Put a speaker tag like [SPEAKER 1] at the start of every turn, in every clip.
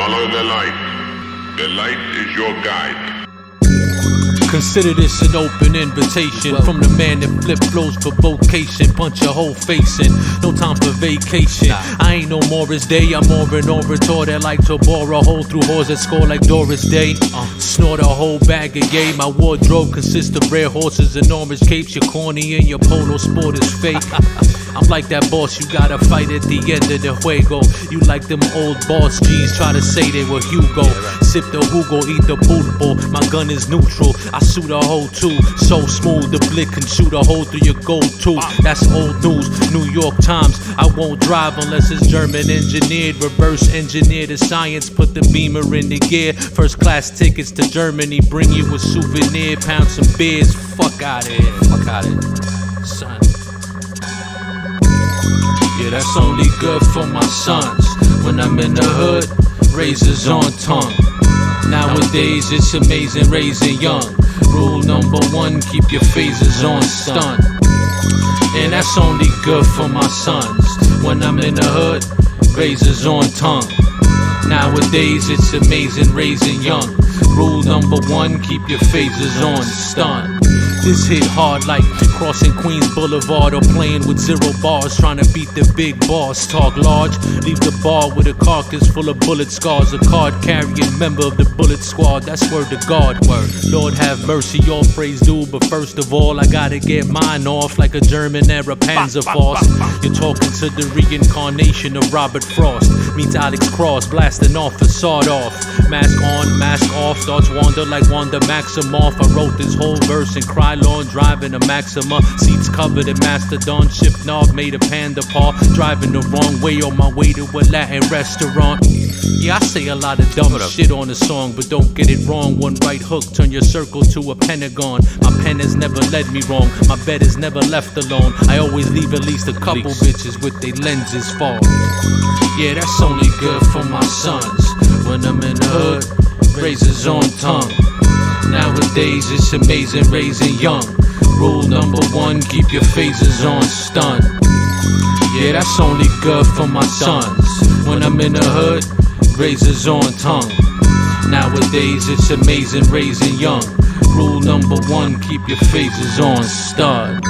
[SPEAKER 1] Follow the light. The light is your guide.
[SPEAKER 2] Consider this an open invitation from the man that flip flows for vocation. Punch your whole face in, no time for vacation. I ain't no Morris Day, I'm more an orator that like to bore a hole through whores that score like Doris Day. Snort a whole bag of yay. My wardrobe consists of rare horses and orange capes. You're corny and your polo sport is fake. I'm like that boss, you gotta fight at the end of the juego. You like them old boss G's, try to say they were Hugo. Sip the Hugo, eat the pulpo, my gun is neutral. I shoot a hole too, so smooth the blick can shoot a hole through your gold tooth. That's old news, New York Times. I won't drive unless it's German engineered. Reverse engineer the science, put the Beamer in the gear. First class tickets to Germany, bring you a souvenir. Pound some beers, fuck out of here. Fuck out of here, son. Yeah, that's only good for my sons. When I'm in the hood, razors on tongue. Nowadays it's amazing raising young. Rule number one, keep your phasers on stun. And that's only good for my sons. When I'm in the hood, razors on tongue. Nowadays it's amazing raising young. Rule number one, keep your phasers on stun. This hit hard like crossing Queens Boulevard or playing with 0 bars, trying to beat the big boss. Talk large, leave the bar with a carcass full of bullet scars. A card carrying member of the bullet squad, that's word to God. Word. Lord have mercy, all praise due, but first of all I gotta get mine off like a German era Panzerfaust. You're talking to the reincarnation of Robert Frost. Meets Alex Cross, blasting off a sawed off. Mask on, mask off, starts wander like Wanda Maximoff. I wrote this whole verse and cried Lord, driving a Maxima, seats covered in Mastodon, shift knob made a panda paw, driving the wrong way on my way to a Latin restaurant. Yeah, I say a lot of dumb shit on the song, but don't get it wrong. One right hook, turn your circle to a pentagon. My pen has never led me wrong, my bed is never left alone. I always leave at least a couple bitches with their lenses fall. Yeah, that's only good for my sons. When I'm in the hood, razors on tongue. Nowadays it's amazing raising young. Rule number one, keep your phasers on stun. Yeah, that's only good for my sons. When I'm in the hood, razors on tongue. Nowadays it's amazing raising young. Rule number one, keep your phasers on stun.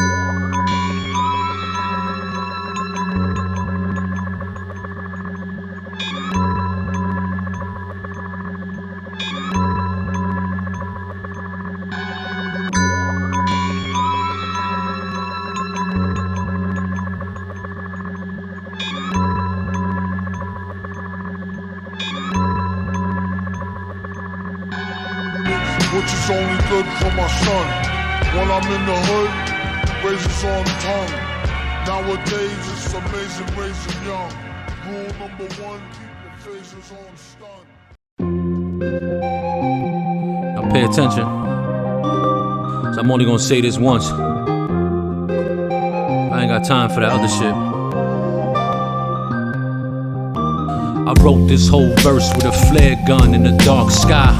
[SPEAKER 3] Which is only good for my son. When I'm in the hood, razors on tongue. Nowadays it's amazing raising young. Rule number one, keep your phasers on stun.
[SPEAKER 2] Now pay attention. So I'm only gonna say this once. I ain't got time for that other shit. I wrote this whole verse with a flare gun in the dark sky,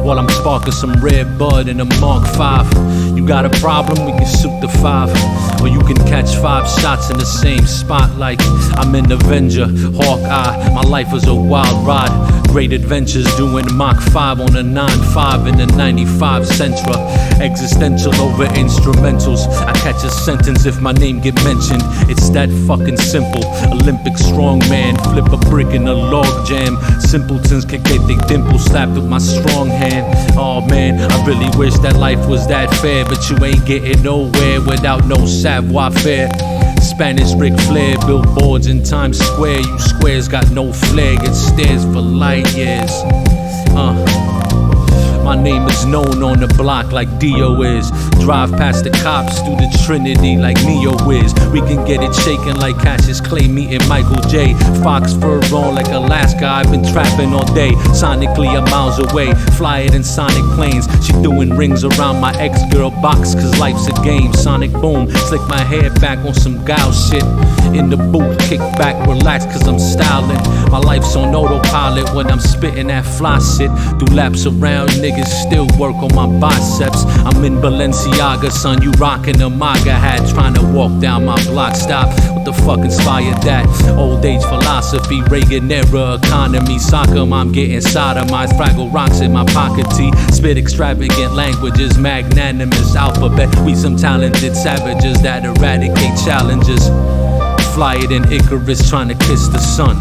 [SPEAKER 2] while I'm sparking some red bud in a Mark 5. You got a problem, we can shoot the 5. Or you can catch 5 shots in the same spotlight. I'm an Avenger, Hawkeye, my life was a wild ride. Great adventures doing Mach 5 on a 9.5 in the 95 Sentra. Existential over instrumentals. I catch a sentence if my name get mentioned. It's that fucking simple. Olympic strongman, flip a brick in a log jam. Simpletons can get their dimples slapped with my strong hand. Oh man, I really wish that life was that fair, but you ain't getting nowhere without no savoir-faire. Spanish Ric Flair, billboards in Times Square. You squares got no flair, get stares for light years. My name is known on the block like Dio is. Drive past the cops through the Trinity like Neo is. We can get it shaking like Cassius Clay meeting Michael J. Fox fur on like Alaska, I've been trapping all day. Sonically I'm miles away, fly it in sonic planes. She doing rings around my ex-girl box, cause life's a game. Sonic boom, slick my hair back on some gal shit. In the booth, kick back, relax cause I'm styling. My life's on autopilot when I'm spitting that fly shit. Do laps around niggas niggas still work on my biceps. I'm in Balenciaga, son, you rockin' a MAGA hat, trying to walk down my block. Stop, what the fuck inspired that? Old age philosophy, Reagan era economy, soccer, I'm getting sodomized, fraggle rocks in my pocket tee, spit extravagant languages, magnanimous alphabet. We some talented savages that eradicate challenges. Flyer than Icarus trying to kiss the sun.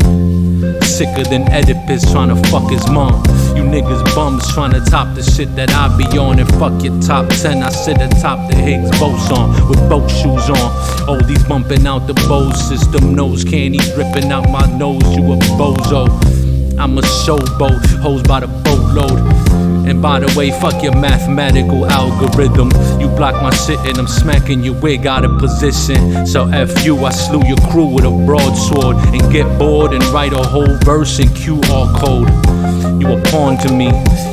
[SPEAKER 2] Sicker than Oedipus trying to fuck his mom. You niggas bums trying to top the shit that I be on. And fuck your top 10, I sit atop the Higgs boson with boat shoes on. Oh, these bumping out the Bose system. Nose candy dripping out my nose, you a bozo. I'm a showboat, hoes by the boatload. And by the way, fuck your mathematical algorithm. You block my shit and I'm smacking your wig out of position. So F you, I slew your crew with a broadsword. And get bored and write a whole verse in QR code. You a pawn to me,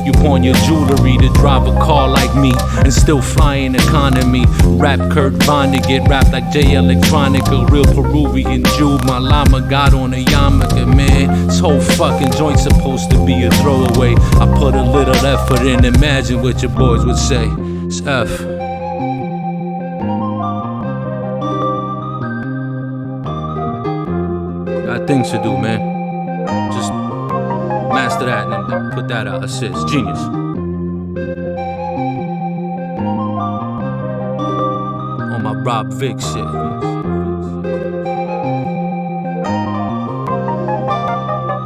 [SPEAKER 2] you pawn your jewelry to drive a car like me and still fly in economy. Rap Kurt Vonnegut, rap like J Electronica, real Peruvian Jew. My llama got on a yarmulke, man. This whole fucking joint's supposed to be a throwaway. I put a little effort in, imagine what your boys would say. It's F. Got things to do, man. Just master that and then put that out. Assist. Genius. On my Rob Vic shit.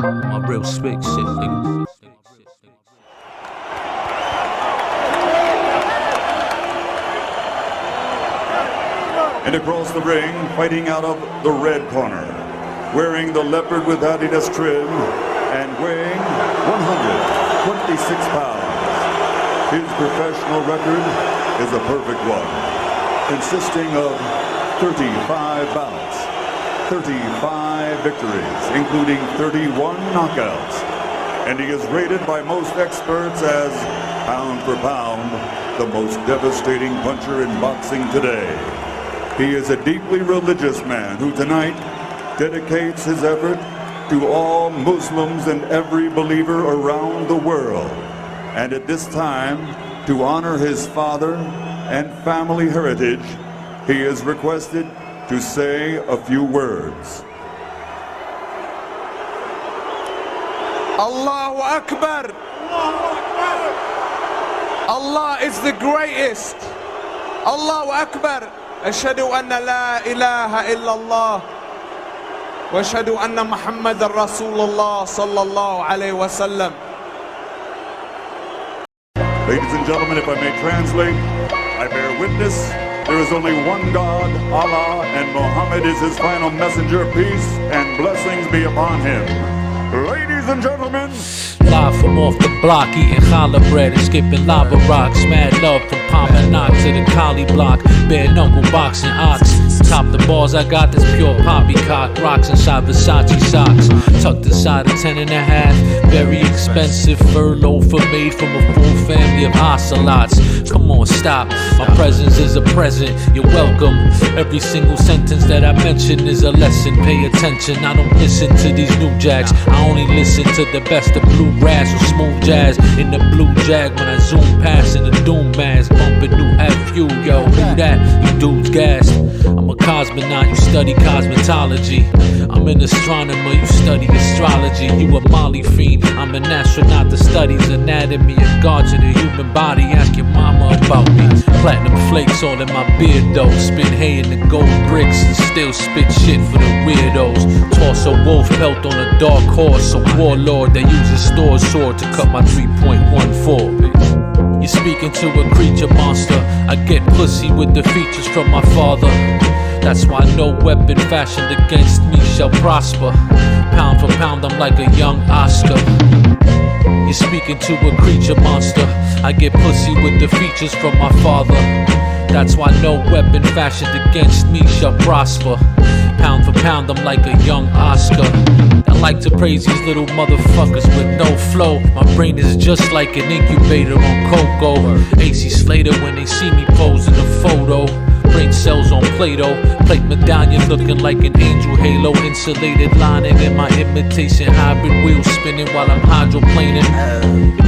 [SPEAKER 2] On my real spick shit, nigga.
[SPEAKER 4] And across the ring, fighting out of the red corner, wearing the leopard with Adidas trim and weighing 126 pounds. His professional record is a perfect one, consisting of 35 bouts, 35 victories, including 31 knockouts. And he is rated by most experts as, pound for pound, the most devastating puncher in boxing today. He is a deeply religious man who tonight dedicates his effort to all Muslims and every believer around the world. And at this time, to honor his father and family heritage, he is requested to say a few words.
[SPEAKER 5] Allahu Akbar. Allah is the greatest. Allahu Akbar. أشهد أن لا إله إلا الله وأشهد أن محمد رسول الله صلى الله عليه وسلم.
[SPEAKER 4] Ladies and gentlemen, if I may translate, I bear witness there is only one God, Allah, and Muhammad is his final messenger. Peace and blessings be upon him. Ladies and gentlemen,
[SPEAKER 2] live from off the block, eating challah bread and skipping lava rocks. Mad love from Palmanock to the Collie block. Bare knuckle boxing ox. Top the balls, I got this pure poppycock. Rocks inside Versace socks. Tucked inside a 10 and a half. Very expensive fur loafer made from a full family of ocelots. Come on, stop. My presence is a present. You're welcome. Every single sentence that I mention is a lesson. Pay attention. I don't listen to these new jacks. I only listen to the best of bluegrass or smooth jazz. In the blue jag when I zoom past in the doom mask. Bumping new FU, yo, who that? You dudes gassed. I'm a cosmonaut, you study cosmetology. I'm an astronomer, you study astrology. You a Molly fiend, I'm an astronaut that studies anatomy and guards of the human body. Ask your mama about me. Platinum flakes all in my beard though. Spin hay in the gold bricks and still spit shit for the weirdos. Toss a wolf pelt on a dark horse. A warlord that uses store sword to cut my 3.14. You're speaking to a creature monster. I get pussy with the features from my father. That's why no weapon fashioned against me shall prosper. Pound for pound, I'm like a young Oscar. You're speaking to a creature monster. I get pussy with the features from my father. That's why no weapon fashioned against me shall prosper. Pound for pound, I'm like a young Oscar. I like to praise these little motherfuckers with no flow. My brain is just like an incubator on cocoa. AC Slater when they see me pose in a photo. Brain cells on Play-Doh. Plate medallion looking like an angel halo. Insulated lining in my imitation hybrid wheels spinning while I'm hydroplaning.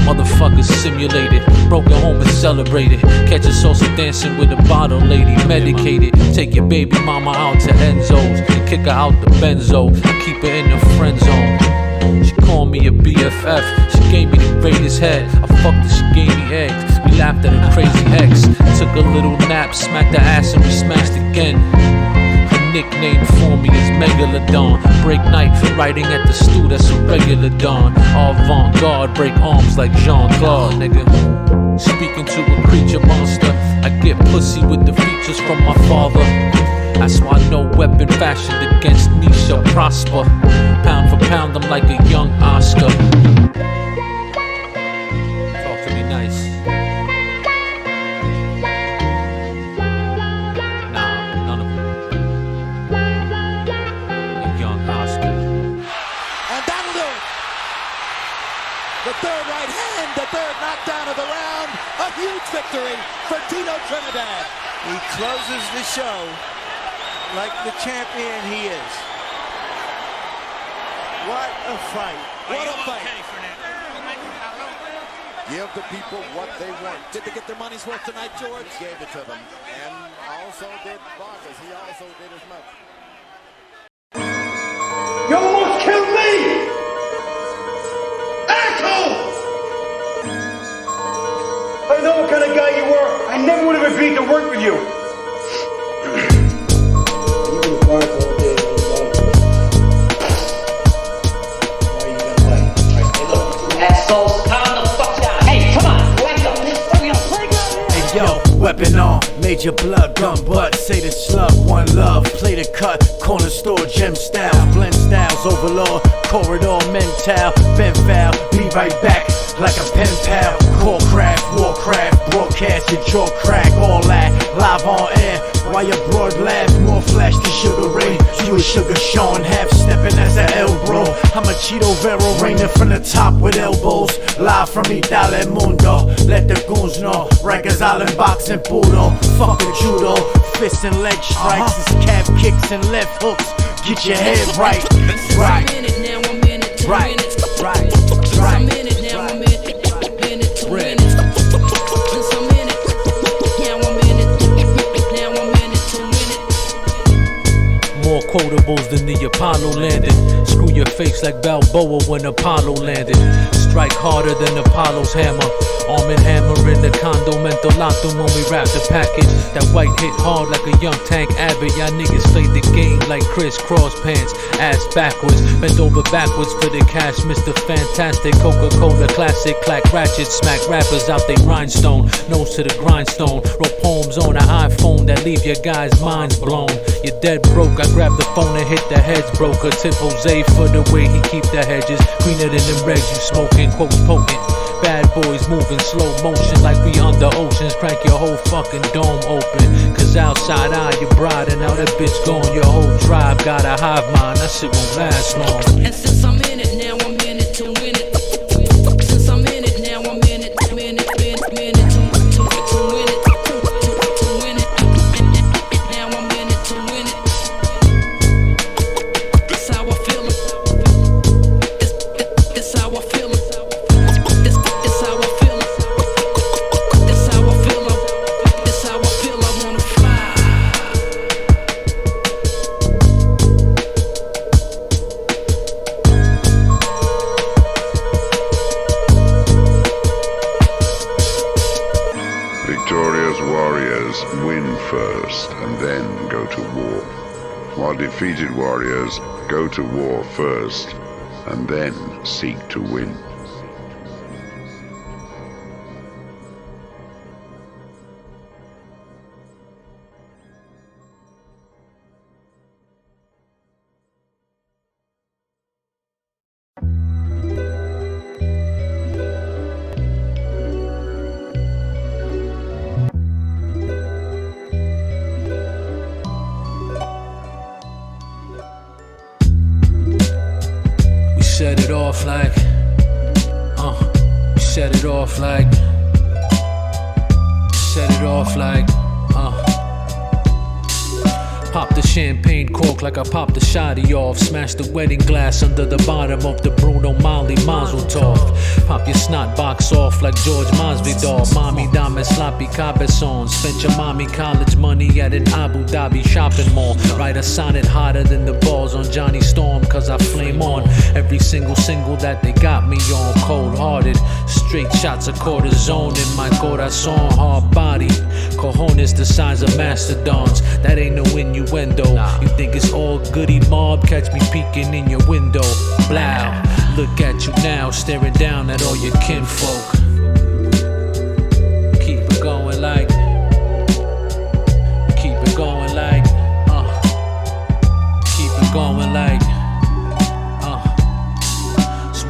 [SPEAKER 2] Motherfuckers simulated. Broke at home and celebrated. Catch us also dancing with a bottle lady. Medicated. Take your baby mama out to Enzo's. Kick her out the benzo. Keep her in the friend zone. She called me a BFF. She gave me the greatest head. I fucked her, she gave me eggs. We laughed at her crazy ex. Took a little nap, smacked her ass and we smashed again. Her nickname for me is Megalodon. Break night, writing at the stool, that's a regular dawn. Avant-garde, break arms like Jean-Claude, nigga. Speaking to a creature monster, I get pussy with the features from my father. That's why no weapon fashioned against me shall prosper. Pound for pound, I'm like a young Oscar. Talk to me nice. Nah, none of them. A young Oscar.
[SPEAKER 6] And that'll do it. The third right hand, the third knockdown of the round. A huge victory for Tito Trinidad.
[SPEAKER 7] He closes the show like the champion he is. What a fight.
[SPEAKER 6] What a fight.
[SPEAKER 8] Give the people what they want.
[SPEAKER 6] Did they get their money's worth tonight, George?
[SPEAKER 8] He gave it to them. And also did Vargas. He also did as much.
[SPEAKER 9] You almost killed me! Asshole! I know what kind of guy you were. I never would have agreed to work with you.
[SPEAKER 10] Assholes, calm the fuck down. Hey, come on, wake up.
[SPEAKER 7] Hey yo, weapon on, major blood, gun butt. Say the slug, one love, play the cut. Corner store, gem styles, blend styles, overlord. Corridor, mental, bent foul. Be right back like a pen pal. Core craft, warcraft, broadcast your jaw crack. All that live on air. Why your broad laugh, more flash than Sugar Ray. You a Sugar Sean, half stepping as a El Bro. I'm a Cheeto Vero, raining from the top with elbows. Live from Italia Mundo, let the goons know. Rikers Island boxing Budo, fuck a judo. Fists and leg strikes, it's calf kicks and left hooks. Get your head right, right, right, right, right.
[SPEAKER 2] More quotables than the Apollo landing. Screw your face like Balboa when Apollo landed. Strike harder than Apollo's hammer. Arm and hammer in the condo, mental lockdown when we wrap the package. That white hit hard like a young Tank Abbott. Y'all niggas play the game like crisscross pants. Ass backwards, bent over backwards for the cash. Mr. Fantastic, Coca-Cola classic. Clack ratchet, smack rappers out they rhinestone. Nose to the grindstone. Wrote poems on an iPhone that leave your guys' minds blown. You're dead broke, I grab the phone and hit the heads broker. Tip Jose for the way he keep the hedges greener than them regs you smoking. Quotes potent. Bad boys moving slow motion like we under oceans. Crank your whole fucking dome open. Cause outside eye your bride and now that bitch gone. Your whole tribe got a hive mind. That shit won't last long.
[SPEAKER 11] And since I'm in it now, I'm in it to win it. Since I'm in it now, I'm in it, win it, win it, win it, to win it, to win it. Now I'm in it to win it. That's how I feel it. That's how I feel it. That's how I feel it. That's how I feel it. That's how I feel. I wanna fly.
[SPEAKER 1] Victorious warriors win first and then go to war, while defeated warriors go to war first and then seek to win.
[SPEAKER 2] Set it off like, set it off like, set it off like, Pop the champagne cork like I popped the shotty off. Smash the wedding glass under the bottom of the Bruno Mali Mazel Tov. Pop your snot box off like George Masvidal. Mommy dame sloppy cabezon. Spent your mommy college money at an Abu Dhabi shopping mall. Write a sonnet hotter than the balls on Johnny Storm, cause I flame on every single that they got me on. Cold hearted, straight shots of cortisone in my corazon. Hard body, cojones the size of mastodons. That ain't no innuendo. You think it's all goody mob? Catch me peeking in your window. Blow, look at you now, staring down at all your kinfolk. Keep it going like, keep it going like, keep it going like.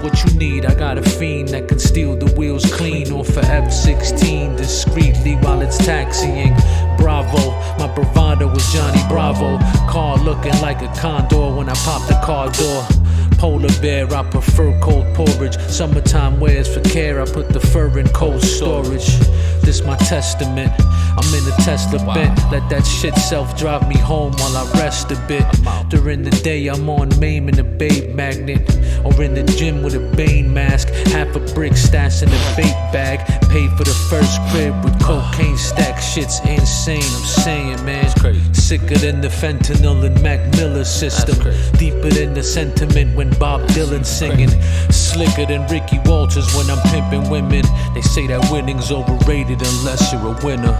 [SPEAKER 2] What you need, I got a fiend that can steal the wheels clean off for F-16 discreetly while it's taxiing. Bravo, my bravado was Johnny Bravo. Car looking like a condor when I pop the car door. Polar bear, I prefer cold porridge. Summertime wears for care, I put the fur in cold storage. This my testament, I'm in a Tesla bent. Let that shit self drive me home while I rest a bit. During the day I'm on MAME in a babe magnet, or in the gym with a Bane mask. Half a brick stashed in a vape bag. Paid for the first crib with cocaine stack. Shit's insane, I'm saying, man. Sicker than the fentanyl in Mac Miller's system. Deeper than the sentiment when Bob Dylan's singing. Slicker than Ricky Walters when I'm pimping women. They say that winning's overrated unless you're a winner.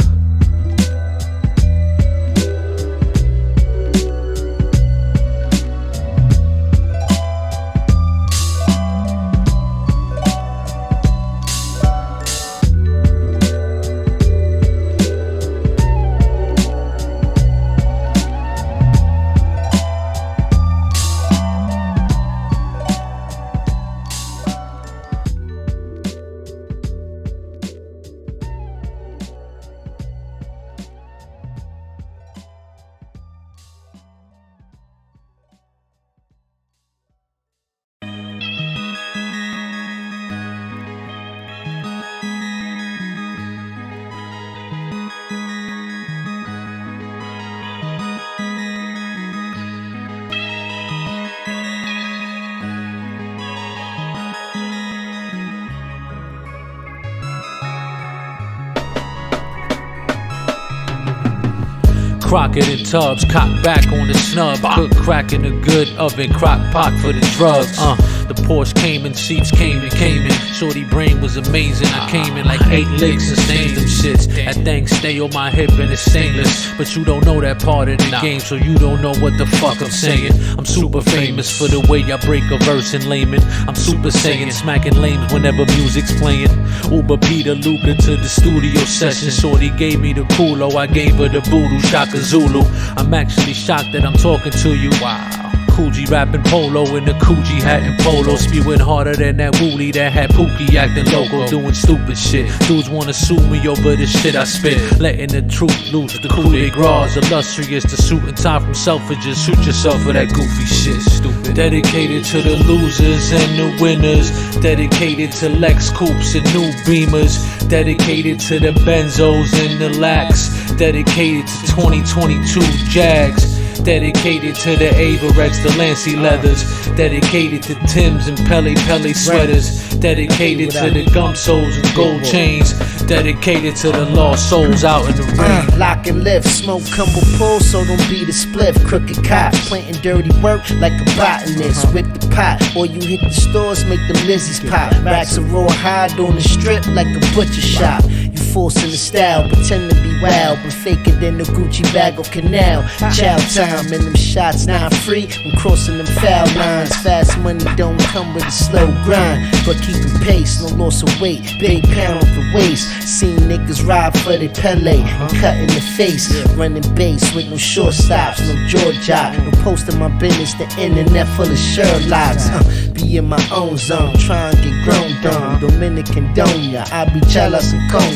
[SPEAKER 2] Crockett and Tubbs, cock back on the snub. Cook crack in the good oven, crock pot for the drugs. The Porsche Cayman seats came in. Shorty brain was amazing. I came in like 8 licks and stained them shits. That thing stay on my hip and it's stainless. But you don't know that part of the game, so you don't know what the fuck I'm saying. I'm super famous for the way I break a verse in layman. I'm super saiyan, smacking lames whenever music's playing. Uber Peter Luca to the studio session. Shorty gave me the culo, I gave her the voodoo Shaka Zulu. I'm actually shocked that I'm talking to you. Wow. Coogee rapping polo in the Coogee hat and polo. Spewing harder than that Wooly that had Pookie acting loco. Doing stupid shit. Dudes wanna sue me over the shit I spit. Letting the truth loose. The coup de grace. Illustrious. The suit and tie from Selfridges. Shoot yourself for that goofy shit. Stupid. Dedicated to the losers and the winners. Dedicated to Lex Coupes and new Beamers. Dedicated to the Benzos and the Lacs. Dedicated to 2022 Jags. Dedicated to the Averex, the Lancy leathers. Dedicated to Timbs and Pele sweaters. Dedicated to the gum soles and gold chains. Dedicated to the lost souls out in the rain.
[SPEAKER 12] Lock and lift, smoke, humble pull, so don't be the spliff. Crooked cops, planting dirty work like a botanist. Whip the pot, or you hit the stores, make them Lizzies pop. Racks of raw hide on the strip like a butcher shop. You forcing the style, pretend to be wild, but faker than the Gucci bag of Canal. Chow time, and them shots not free. I'm crossing them foul lines. Fast money don't come with a slow grind, but keeping pace, no loss of weight. Big pound off the waist. Seen niggas ride for the Pele and cut in the face. Running base with no short stops, no jaw job. No posting my business, the internet full of Sherlocks. Be in my own zone, try and get grown down. Dominican Donia, I be jealous and cone.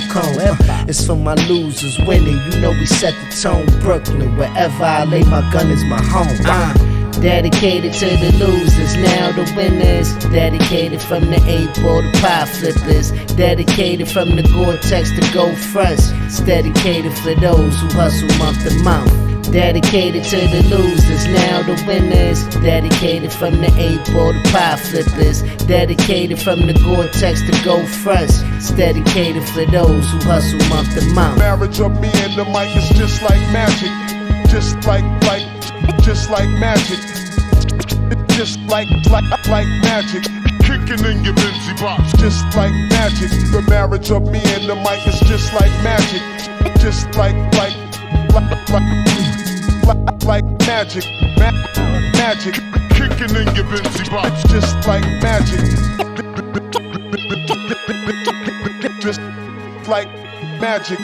[SPEAKER 12] It's for my losers winning, you know we set the tone. Brooklyn, wherever I lay my gun is my home. Dedicated to the losers, now the winners. Dedicated from the 8-ball to pie flippers. Dedicated from the Gore-Tex to Gold Fronts. It's dedicated for those who hustle month to month. Dedicated to the losers, now the winners. Dedicated from the 8-ball to pie flippers. Dedicated from the Gore-Tex to Go Fronts. It's dedicated for those who hustle month to month.
[SPEAKER 3] Marriage of me and the mic is just like magic. Just like magic. Just like magic. Kicking in your Benzie box. Just like magic. The marriage of me and the mic is just like magic. Just like magic. Magic. Kicking in your Benzie box. Just like magic. Just like magic.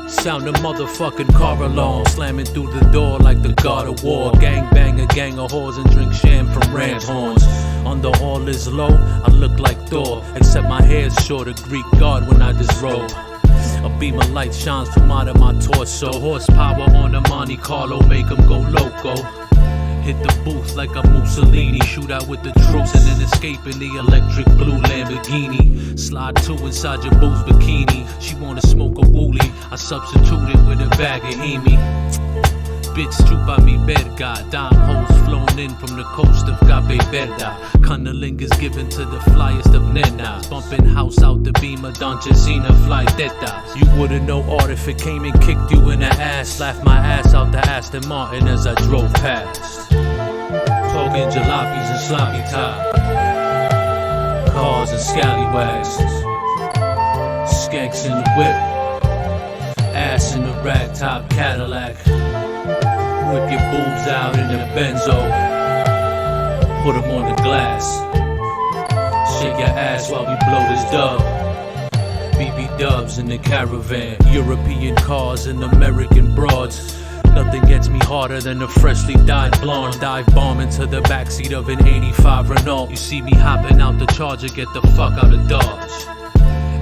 [SPEAKER 2] Sound a motherfucking car alarm slamming through the door like the God of War. Gang bang a gang of whores and drink sham from ram's horns. Under all is low, I look like Thor, except my hair's short, a Greek god when I disrobe. A beam of light shines from out of my torso. Horsepower on a Monte Carlo, make 'em go loco. Hit the booth like a Mussolini, shoot out with the troops and then escape in the electric blue Lamborghini. Slide two inside your boo's bikini. She wanna smoke a wooly, I substitute it with a bag of Hemi. Bitch chupa mi verga, dime hoes flown in from the coast of Cape Verde. Cunnilingus given to the flyest of nenas. Bumping house out the beamer, Donchesina fly teta. You wouldn't know art if it came and kicked you in the ass. Laughed my ass out the Aston Martin as I drove past. Talking jalopies and sloppy top, cars and scallywags, skanks in the whip, ass in the rag top Cadillac. Whip your boobs out in the benzo, put 'em on the glass. Shake your ass while we blow this dub. BB dubs in the caravan, European cars and American broads. Nothing gets me harder than a freshly dyed blonde. Dive bomb into the backseat of an 85 Renault. You see me hopping out the Charger, get the fuck out of Dodge.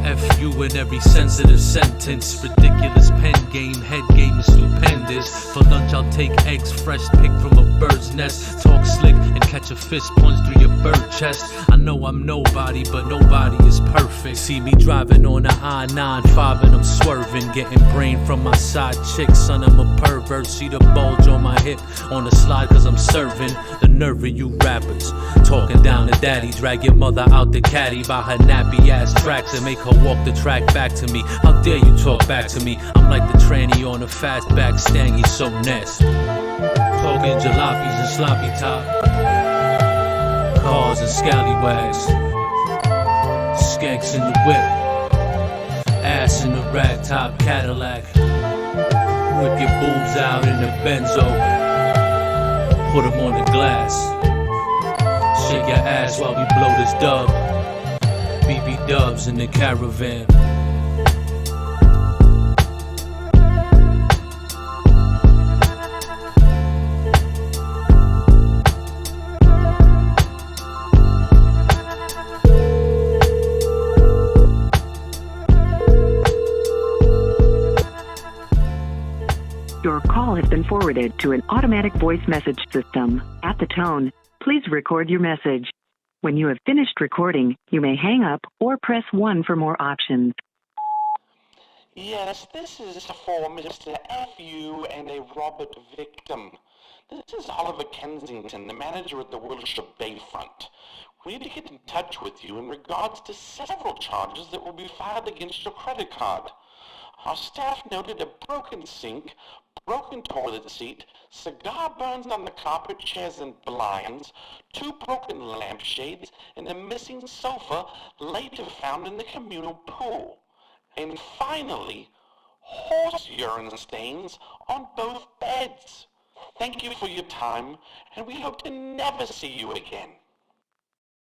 [SPEAKER 2] F you in every sensitive sentence. Ridiculous pen game, head game is stupendous. For lunch I'll take eggs fresh picked from a bird's nest. Talk slick and catch a fist punch through your bird chest. I know I'm nobody, but nobody is perfect. See me driving on the I-95 and I'm swerving. Getting brain from my side chick, son I'm a pervert. See the bulge on my hip on the slide cause I'm serving. The nerve of you rappers talking down to daddy. Drag your mother out the caddy by her nappy ass tracks and make her walk the track back to me. How dare you talk back to me? I'm like the tranny on a fastback stangy, so nest. Talking jalopies and sloppy top, cars and scallywags, skanks in the whip, ass in the rag top Cadillac. Whip your boobs out in the benzo, put 'em on the glass. Shake your ass while we blow this dub. BB dubs in the caravan.
[SPEAKER 13] Your call has been forwarded to an automatic voice message system. At the tone, please record your message. When you have finished recording, you may hang up or press 1 for more options.
[SPEAKER 14] Yes, this is for Mr. F.U. and a Robert Viktum. This is Oliver Kensington, the manager at the Wilshire Bayfront. We need to get in touch with you in regards to several charges that will be filed against your credit card. Our staff noted a broken sink, broken toilet seat, cigar burns on the carpet, chairs and blinds, 2 broken lampshades, and a missing sofa later found in the communal pool. And finally, horse urine stains on both beds. Thank you for your time, and we hope to never see you again.